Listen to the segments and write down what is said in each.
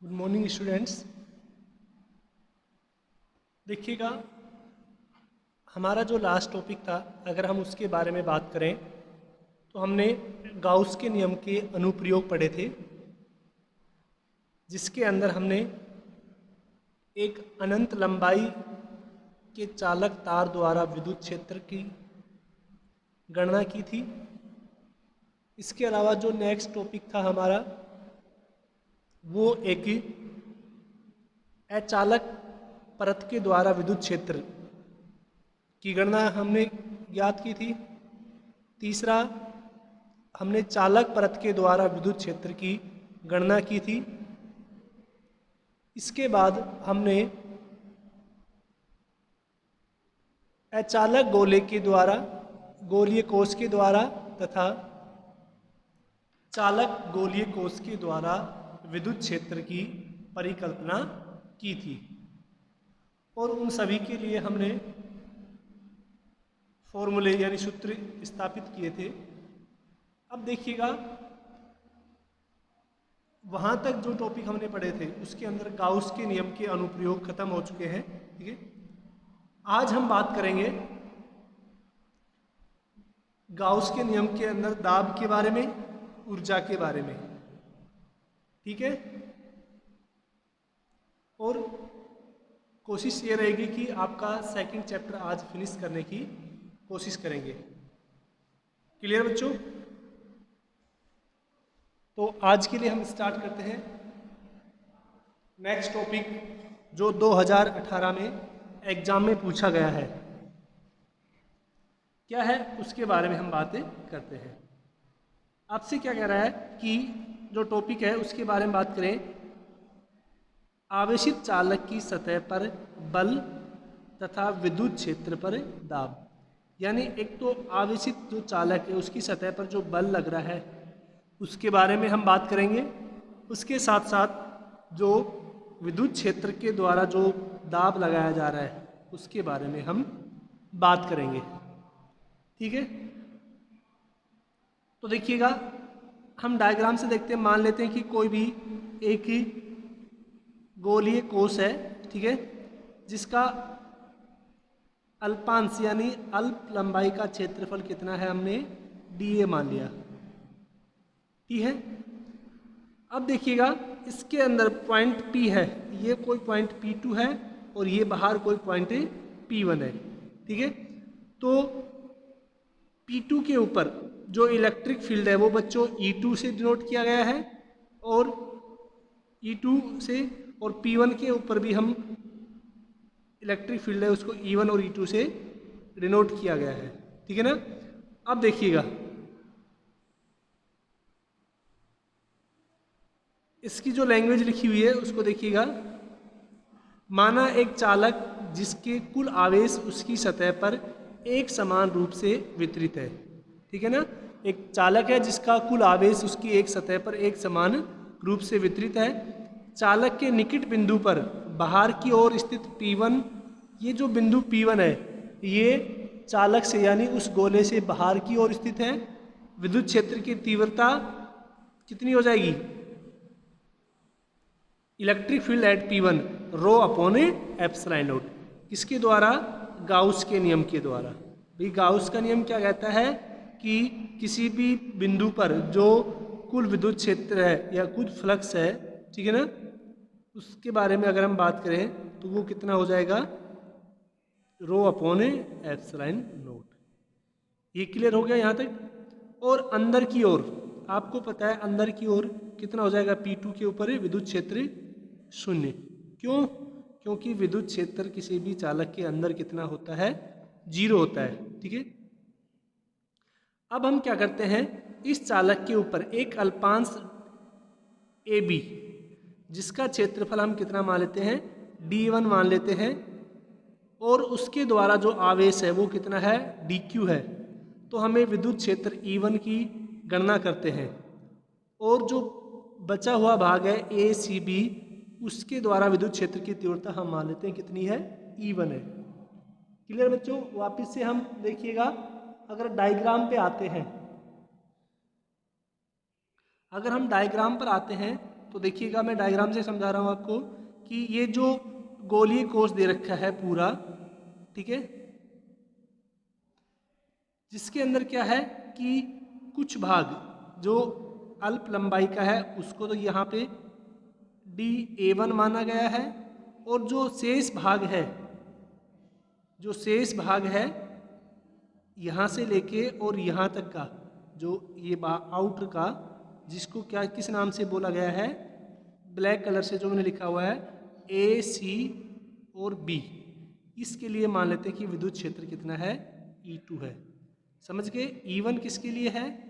Good morning students. देखिएगा, हमारा जो लास्ट टॉपिक था, अगर हम उसके बारे में बात करें तो हमने गाउस के नियम के अनुप्रयोग पढ़े थे, जिसके अंदर हमने एक अनंत लंबाई के चालक तार द्वारा विद्युत क्षेत्र की गणना की थी। इसके अलावा जो नेक्स्ट टॉपिक था हमारा, वो एक अचालक परत के द्वारा विद्युत क्षेत्र की गणना हमने ज्ञात की थी। तीसरा, हमने चालक परत के द्वारा विद्युत क्षेत्र की गणना की थी। इसके बाद हमने अचालक गोले के द्वारा, गोलीय कोष के द्वारा तथा चालक गोलीय कोष के द्वारा विद्युत क्षेत्र की परिकल्पना की थी और उन सभी के लिए हमने फॉर्मूले यानी सूत्र स्थापित किए थे। अब देखिएगा, वहाँ तक जो टॉपिक हमने पढ़े थे उसके अंदर गाउस के नियम के अनुप्रयोग खत्म हो चुके हैं। ठीक है, आज हम बात करेंगे गाउस के नियम के अंदर दाब के बारे में, ऊर्जा के बारे में। ठीक है, और कोशिश ये रहेगी कि आपका सेकंड चैप्टर आज फिनिश करने की कोशिश करेंगे। क्लियर बच्चों? तो आज के लिए हम स्टार्ट करते हैं नेक्स्ट टॉपिक, जो 2018 में एग्जाम में पूछा गया है। क्या है उसके बारे में हम बातें करते हैं। आपसे क्या कह रहा है कि जो टॉपिक है उसके बारे में बात करें, आवेशित चालक की सतह पर बल तथा विद्युत क्षेत्र पर दाब। यानी एक तो आवेशित जो चालक है उसकी सतह पर जो बल लग रहा है उसके बारे में हम बात करेंगे। उसके साथ साथ जो विद्युत क्षेत्र के द्वारा जो दाब लगाया जा रहा है उसके बारे में हम बात करेंगे। ठीक है, तो देखिएगा, हम डायग्राम से देखते हैं। मान लेते हैं कि कोई भी एक ही गोलीय कोष है, ठीक है, जिसका अल्पांश यानी अल्प लंबाई का क्षेत्रफल कितना है, हमने dA मान लिया। ठीक है, अब देखिएगा, इसके अंदर पॉइंट P है, ये कोई पॉइंट P2 है और ये बाहर कोई पॉइंट P1 है। ठीक है, तो P2 के ऊपर जो इलेक्ट्रिक फील्ड है वो बच्चों E2 से डिनोट किया गया है और E2 से, और P1 के ऊपर भी हम इलेक्ट्रिक फील्ड है उसको E1 और E2 से डिनोट किया गया है। ठीक है ना? अब देखिएगा, इसकी जो लैंग्वेज लिखी हुई है उसको देखिएगा। माना एक चालक जिसके कुल आवेश उसकी सतह पर एक समान रूप से वितरित है। ठीक है ना? एक चालक है जिसका कुल आवेश उसकी एक सतह पर एक समान रूप से वितरित है। चालक के निकट बिंदु पर बाहर की ओर स्थित P1, ये जो बिंदु P1 है ये चालक से यानी उस गोले से बाहर की ओर स्थित है। विद्युत क्षेत्र की तीव्रता कितनी हो जाएगी? Electric field at P1 rho upon epsilon not. किसके द्वारा? गाउस के नियम के द्वारा। भाई गाउस का नियम क्या कहता है कि किसी भी बिंदु पर जो कुल विद्युत क्षेत्र है या कुल फ्लक्स है, ठीक है ना, उसके बारे में अगर हम बात करें तो वो कितना हो जाएगा? Rho upon epsilon not. ये क्लियर हो गया यहाँ तक? और अंदर की ओर आपको पता है अंदर की ओर कितना हो जाएगा? P2 के ऊपर विद्युत क्षेत्र 0। क्यों? क्योंकि विद्युत क्षेत्र किसी भी चालक के अंदर कितना होता है? 0 होता है। ठीक है, अब हम क्या करते हैं, इस चालक के ऊपर एक अल्पांश AB जिसका क्षेत्रफल हम कितना मान लेते हैं? D1 मान लेते हैं, और उसके द्वारा जो आवेश है वो कितना है? DQ है। तो हमें विद्युत क्षेत्र E1 की गणना करते हैं और जो बचा हुआ भाग है ACB, उसके द्वारा विद्युत क्षेत्र की तीव्रता हम मान लेते हैं कितनी है? E1 है। क्लियर बच्चों? वापस से हम देखिएगा, अगर डायग्राम पे आते हैं, अगर हम डायग्राम पर आते हैं तो देखिएगा मैं डायग्राम से समझा रहा हूँ आपको कि ये जो गोलीय कोश दे रखा है पूरा, ठीक है, जिसके अंदर क्या है कि कुछ भाग जो अल्प लंबाई का है उसको तो यहाँ पे DA1 माना गया है, और जो शेष भाग है, जो शेष भाग है यहाँ से लेके और यहाँ तक का जो ये आउटर का, जिसको क्या किस नाम से बोला गया है, ब्लैक कलर से जो मैंने लिखा हुआ है AC और B, इसके लिए मान लेते हैं कि विद्युत क्षेत्र कितना है, E2 है। समझ गए? E1 किसके लिए है,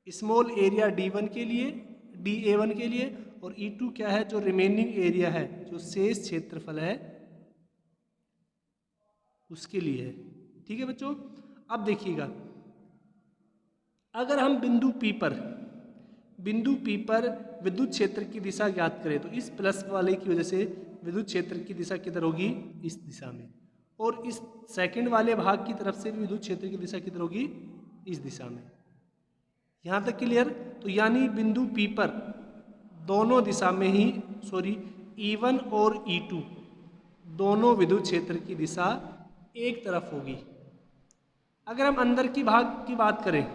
स्मॉल एरिया D1 के लिए, DA1 के लिए, और E2 क्या है, जो रिमेनिंग एरिया है, जो शेष क्षेत्रफल है उसके लिए है। ठीक है बच्चों, अब देखिएगा अगर हम बिंदु P पर विद्युत क्षेत्र की दिशा ज्ञात करें तो इस प्लस वाले की वजह से विद्युत क्षेत्र की दिशा किधर होगी, इस दिशा में, और इस सेकंड वाले भाग की तरफ से भी विद्युत क्षेत्र की दिशा किधर होगी, इस दिशा में। यहाँ तक क्लियर? तो यानी बिंदु P पर दोनों दिशा में ही E1 और E2 दोनों विद्युत क्षेत्र की दिशा एक तरफ होगी। अगर हम अंदर की भाग की बात करें,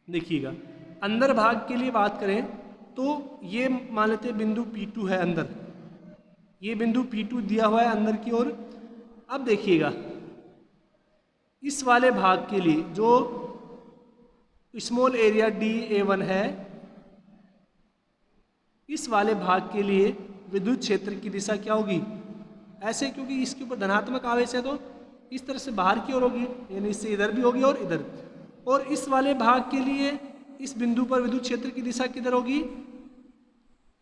देखिएगा अंदर भाग के लिए बात करें तो ये मान लेते हैं बिंदु P2 है अंदर, ये बिंदु P2 दिया हुआ है अंदर की ओर। अब देखिएगा इस वाले भाग के लिए जो स्मॉल एरिया DA1 है, इस वाले भाग के लिए विद्युत क्षेत्र की दिशा क्या होगी, ऐसे, क्योंकि इसके ऊपर धनात्मक आवेश है तो इस तरह से बाहर की ओर होगी, यानी इससे इधर भी होगी और इधर। और इस वाले भाग के लिए इस बिंदु पर विद्युत क्षेत्र की दिशा किधर होगी,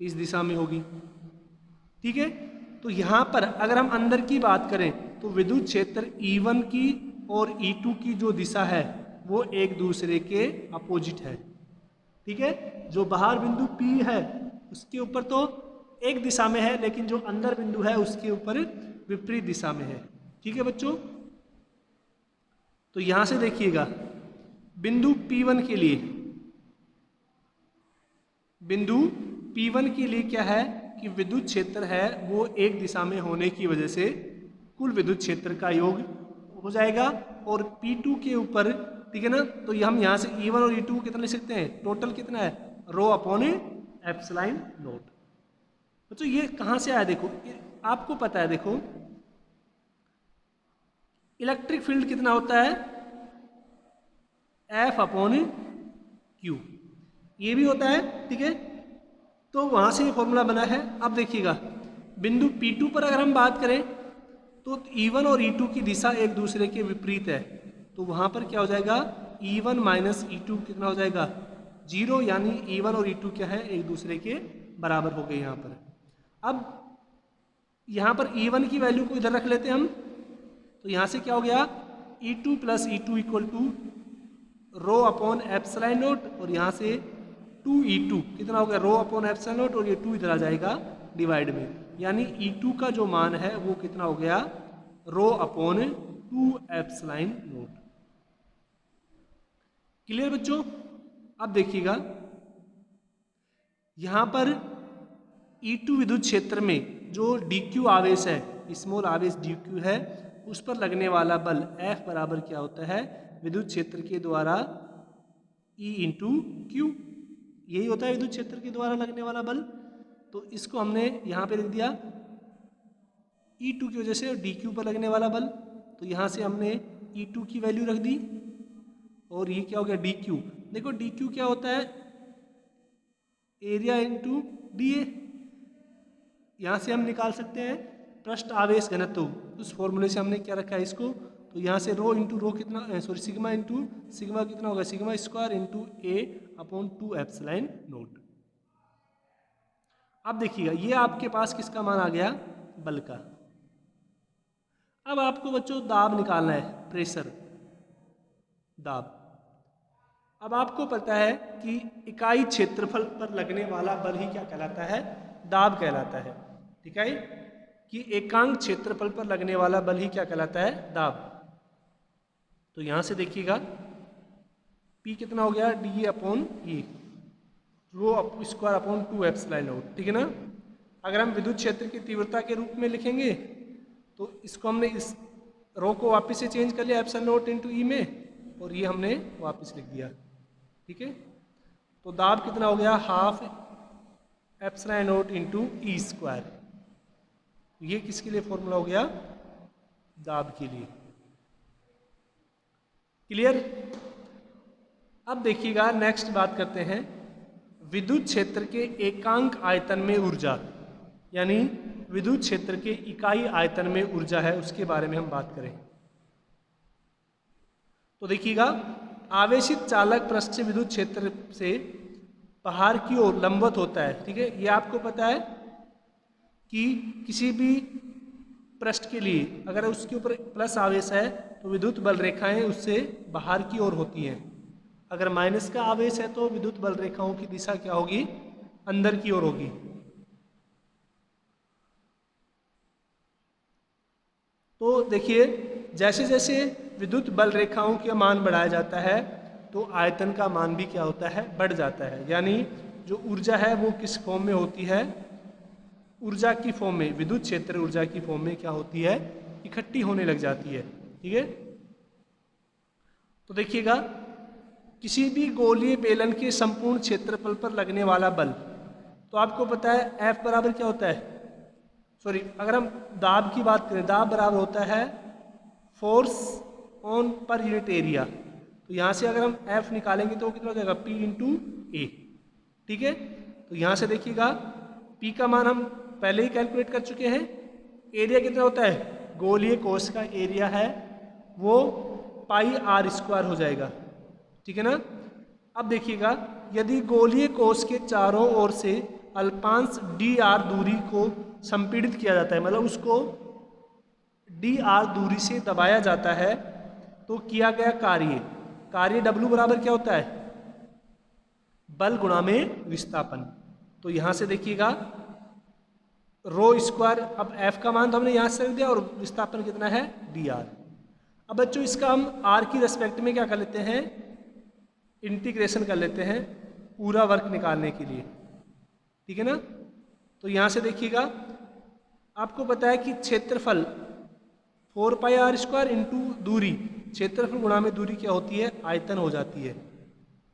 इस दिशा में होगी। ठीक है, तो यहाँ पर अगर हम अंदर की बात करें तो विद्युत क्षेत्र E1 की और E2 की जो दिशा है वो एक दूसरे के अपोजिट है। ठीक है, जो बाहर बिंदु P है उसके ऊपर तो एक दिशा में है, लेकिन जो अंदर बिंदु है उसके ऊपर विपरीत दिशा में है। ठीक है बच्चों, तो यहां से देखिएगा बिंदु P1 के लिए, बिंदु P1 के लिए क्या है कि विद्युत क्षेत्र है वो एक दिशा में होने की वजह से कुल विद्युत क्षेत्र का योग हो जाएगा, और P2 के ऊपर, ठीक है ना, तो हम यहाँ से E1 और E2 कितना लिख सकते हैं, टोटल कितना है, ρ/ε0। बच्चों ये कहाँ से आया, देखो आपको पता है, देखो इलेक्ट्रिक फील्ड कितना होता है, F/Q, ये भी होता है। ठीक है, तो वहाँ से ये फॉर्मूला बना है। अब देखिएगा बिंदु P2 पर अगर हम बात करें तो E1 और E2 की दिशा एक दूसरे के विपरीत है, तो वहाँ पर क्या हो जाएगा, E1 माइनस E2 कितना हो जाएगा, 0, यानी E1 और E2 क्या है, एक दूसरे के बराबर हो गए यहाँ पर। अब यहाँ पर E1 की वैल्यू को इधर रख लेते हैं हम, तो यहाँ से क्या हो गया, E2 plus E2 equal to ρ/ε0, और यहाँ से 2E2 कितना हो गया, ρ/ε0, और ये 2 इधर आ जाएगा डिवाइड में, यानी E2 का जो मान है वो कितना हो गया, ρ/2ε0। क्लियर बच्चों? अब देखिएगा यहाँ पर E2 विद्युत क्षेत्र में जो dq आवेश है, स्मॉल आवेश dq है, उस पर लगने वाला बल F बराबर क्या होता है, विद्युत क्षेत्र के द्वारा E इंटू क्यू, यही होता है विद्युत क्षेत्र के द्वारा लगने वाला बल। तो इसको हमने यहाँ पे लिख दिया E2 की वजह से dq पर लगने वाला बल, तो यहाँ से हमने E2 की वैल्यू रख दी, और ये क्या हो गया, dq। देखो dq क्या होता है, एरिया इंटू DA, यहाँ से हम निकाल सकते हैं पृष्ठ आवेश घनत्व, उस फॉर्मूले से हमने क्या रखा है इसको, तो यहाँ से रो इंटू रो कितना, सिग्मा इंटू सिग्मा कितना होगा, सिग्मा स्क्वायर इंटू A/2ε0। अब देखिएगा ये आपके पास किसका मान आ गया, बल का। अब आपको बच्चों दाब निकालना है, प्रेशर, दाब। अब आपको पता है कि इकाई क्षेत्रफल पर लगने वाला बल ही क्या कहलाता है, दाब कहलाता है। ठीक है, कि एकांक क्षेत्रफल पर लगने वाला बल ही क्या कहलाता है, दाब। तो यहां से देखिएगा P कितना हो गया, DA/E, rho square upon 2 epsilon naught, ठीक है ना। अगर हम विद्युत क्षेत्र की तीव्रता के रूप में लिखेंगे तो इसको हमने इस रो को वापस से चेंज कर लिया एप्सिलॉन नॉट इंटू ई में, और ये हमने वापस लिख दिया, ठीक है। तो दाब कितना हो गया, half epsilon not into E square. ये किसके लिए फॉर्मूला हो गया, दाब के लिए। क्लियर। अब देखिएगा नेक्स्ट बात करते हैं विद्युत क्षेत्र के एकांक आयतन में ऊर्जा, यानी विद्युत क्षेत्र के इकाई आयतन में ऊर्जा है, उसके बारे में हम बात करें। तो देखिएगा आवेशित चालक पृष्ठ से विद्युत क्षेत्र से बाहर की ओर लंबवत होता है, ठीक है। ये आपको पता है कि किसी भी पृष्ठ के लिए अगर उसके ऊपर प्लस आवेश है तो विद्युत बल रेखाएं उससे बाहर की ओर होती हैं, अगर माइनस का आवेश है तो विद्युत बल रेखाओं की दिशा क्या होगी, अंदर की ओर होगी। तो देखिए जैसे जैसे विद्युत बल रेखाओं का मान बढ़ाया जाता है तो आयतन का मान भी क्या होता है, बढ़ जाता है। यानी जो ऊर्जा है वो किस फॉर्म में होती है, ऊर्जा की फॉर्म में, विद्युत क्षेत्र ऊर्जा की फॉर्म में क्या होती है, इकट्ठी होने लग जाती है, ठीक है। तो देखिएगा किसी भी गोलीय बेलन के संपूर्ण क्षेत्रफल पर लगने वाला बल, तो आपको पता है F बराबर क्या होता है, सॉरी अगर हम दाब की बात करें, दाब बराबर होता है force on per unit area. तो यहाँ से अगर हम F निकालेंगे तो कितना हो जाएगा, P इंटू ए, ठीक है। तो यहाँ से देखिएगा P का मान हम पहले ही कैलकुलेट कर चुके हैं। एरिया कितना होता है, गोलीय कोश का एरिया है वो पाई आर स्क्वायर हो जाएगा, ठीक है ना। अब देखिएगा यदि गोलीय कोश के चारों ओर से अल्पांश डी आर दूरी को संपीड़ित किया जाता है, मतलब उसको डी आर दूरी से दबाया जाता है, तो किया गया कार्य W बराबर क्या होता है, बल गुणा में विस्थापन। तो यहाँ से देखिएगा रो स्क्वायर, अब F का मान तो हमने यहाँ से रख दिया और विस्थापन कितना है dr। अब बच्चों इसका हम r की रेस्पेक्ट में क्या कर लेते हैं, इंटीग्रेशन कर लेते हैं पूरा वर्क निकालने के लिए, ठीक है ना। तो यहाँ से देखिएगा आपको पता है कि क्षेत्रफल 4 पाई आर स्क्वायर इंटू दूरी, क्षेत्रफल गुणा में दूरी क्या होती है, आयतन हो जाती है।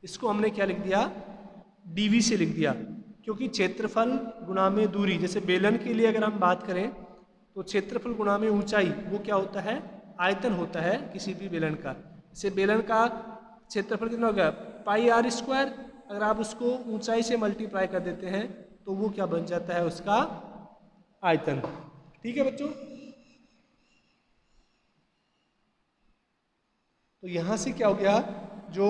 इसको हमने क्या लिख दिया, dv से लिख दिया, क्योंकि क्षेत्रफल गुणा में दूरी, जैसे बेलन के लिए अगर हम बात करें तो क्षेत्रफल गुणा में ऊंचाई वो क्या होता है, आयतन होता है किसी भी बेलन का। जैसे बेलन का क्षेत्रफल कितना हो गया, पाई आर स्क्वायर, अगर आप उसको ऊंचाई से मल्टीप्लाई कर देते हैं तो वो क्या बन जाता है, उसका आयतन, ठीक है बच्चों। तो यहाँ से क्या हो गया, जो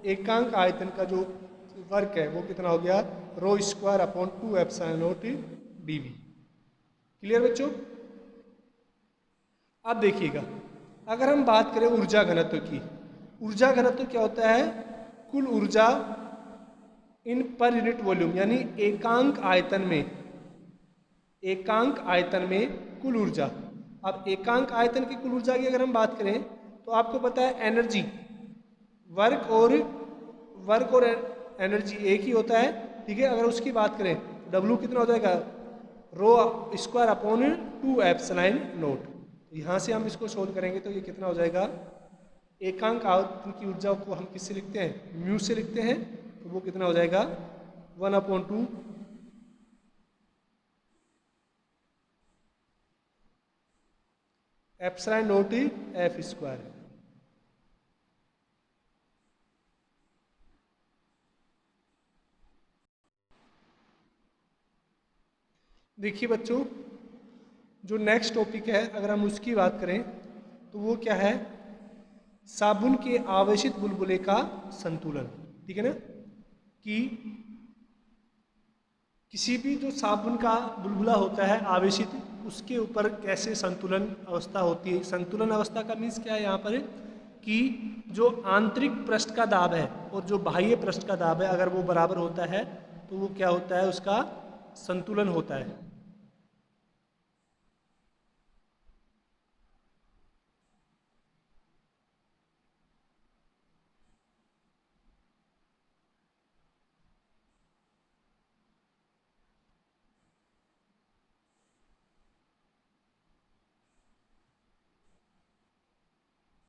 एकांक आयतन का जो वर्क है वो कितना हो गया, rho square upon 2 epsilon naught dv। Clear बच्चों। अब देखिएगा अगर हम बात करें ऊर्जा घनत्व की, ऊर्जा घनत्व क्या होता है, कुल ऊर्जा इन पर यूनिट वॉल्यूम, यानी एकांक आयतन में कुल ऊर्जा। अब एकांक आयतन की कुल ऊर्जा की अगर हम बात करें तो आपको पता है एनर्जी, वर्क और एनर्जी एक ही होता है, ठीक है। अगर उसकी बात करें W कितना हो जाएगा, रो स्क्वायर अपॉन 2 एप्सिलॉन नॉट। यहाँ से हम इसको सोल्व करेंगे तो ये कितना हो जाएगा, एकांक आयतन की ऊर्जा को हम किससे लिखते हैं, म्यू से लिखते हैं, तो वो कितना हो जाएगा 1/2 एप्सिलॉन नॉट F स्क्वायर। देखिए बच्चों जो नेक्स्ट टॉपिक है अगर हम उसकी बात करें तो वो क्या है, साबुन के आवेशित बुलबुले का संतुलन, ठीक है ना। कि किसी भी जो साबुन का बुलबुला होता है आवेशित, उसके ऊपर कैसे संतुलन अवस्था होती है। संतुलन अवस्था का मीन्स क्या है यहाँ पर, कि जो आंतरिक पृष्ठ का दाब है और जो बाह्य पृष्ठ का दाब है अगर वो बराबर होता है तो वो क्या होता है, उसका संतुलन होता है।